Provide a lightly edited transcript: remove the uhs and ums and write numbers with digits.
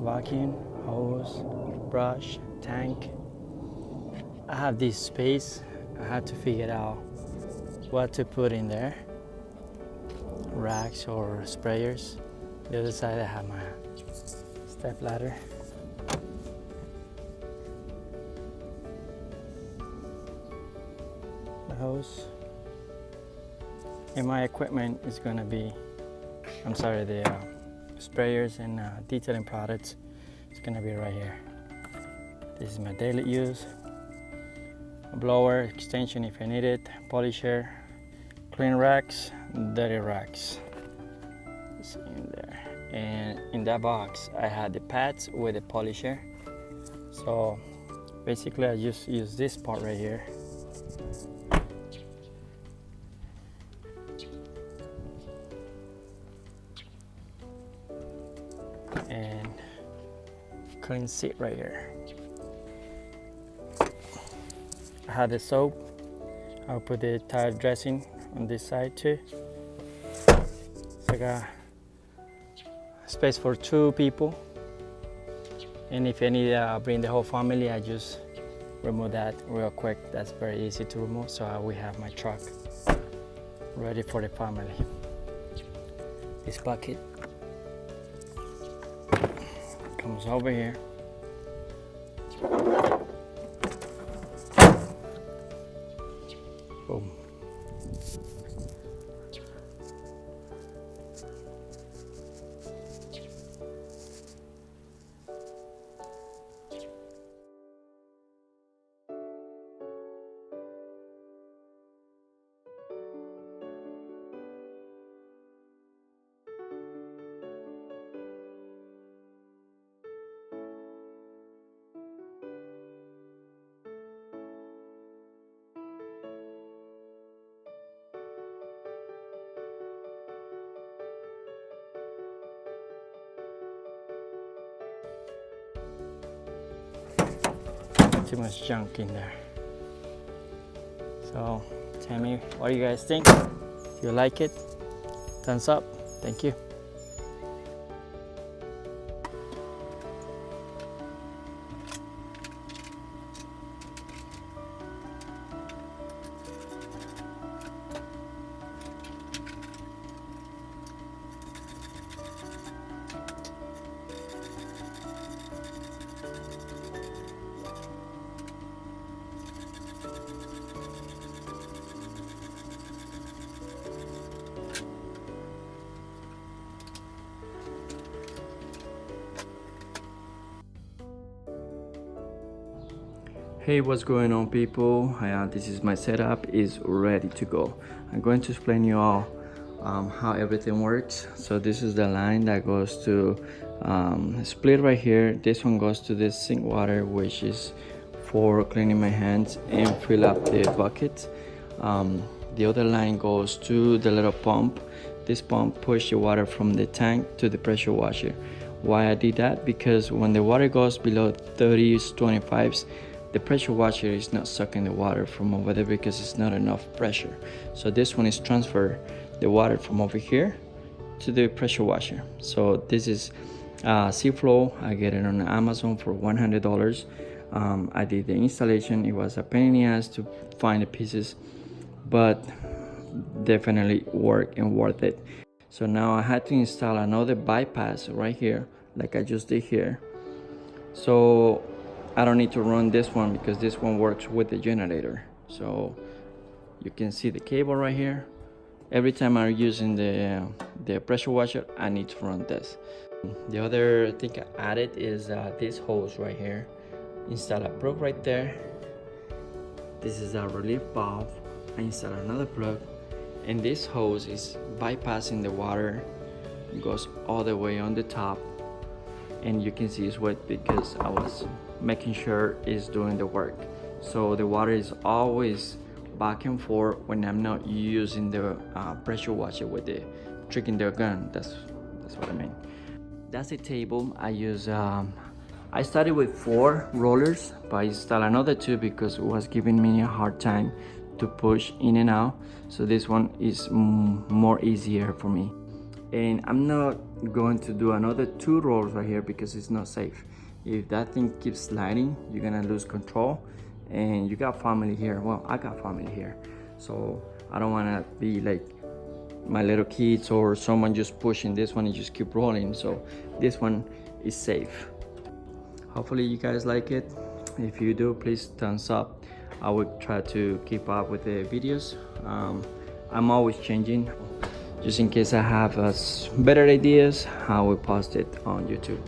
Vacuum, hose, brush, tank. I have this space. I had to figure out what to put in there. Racks or sprayers. The other side I have my step ladder. The hose. And my equipment is gonna be, the sprayers and detailing products. It's gonna be right here. This is my daily use. A blower, extension if I need it, polisher, clean racks, dirty racks. It's in there. And in that box, I had the pads with the polisher. So basically, I just use this part right here. And clean seat right here. I had the soap. I'll put the tire dressing on this side too. So I got space for 2 people. And if I need to bring the whole family, I just remove that real quick. That's very easy to remove. So we have my truck ready for the family. This bucket comes over here. Boom. Too much junk in there. So tell me what you guys think. If you like it, thumbs up. Thank you. Hey, what's going on, people? This is my setup is ready to go. I'm going to explain you all how everything works. So this is the line that goes to split right here. This one goes to the sink water, which is for cleaning my hands and fill up the bucket. The other line goes to the little pump. This pump pushes the water from the tank to the pressure washer. Why I did that? Because when the water goes below 30s, 25s, the pressure washer is not sucking the water from over there because it's not enough pressure. So this one is transfer the water from over here to the pressure washer. So this is Seaflow. I get it on Amazon for $100. I did the installation. It was a pain in the ass to find the pieces, but definitely work and worth it. So now I had to install another bypass right here, like I just did here. So I don't need to run this one because this one works with the generator. So you can see the cable right here. Every time I'm using the pressure washer, I need to run this. The other thing I added is this hose right here. Install a plug right there. This is a relief valve. I install another plug, and this hose is bypassing the water. It goes all the way on the top, and you can see it's wet because I was making sure it's doing the work. So the water is always back and forth when I'm not using the pressure washer with the tricking the gun. That's what I mean. That's the table I use. I started with 4 rollers, but I installed another 2 because it was giving me a hard time to push in and out. So this one is more easier for me. And I'm not going to do another 2 rolls right here because it's not safe. If that thing keeps sliding, you're gonna lose control. And you got family here. Well, I got family here, so I don't want to be like my little kids or someone just pushing this one and just keep rolling. So this one is safe. Hopefully you guys like it. If you do, please thumbs up. I will try to keep up with the videos. I'm always changing, just in case I have better ideas. I will post it on YouTube.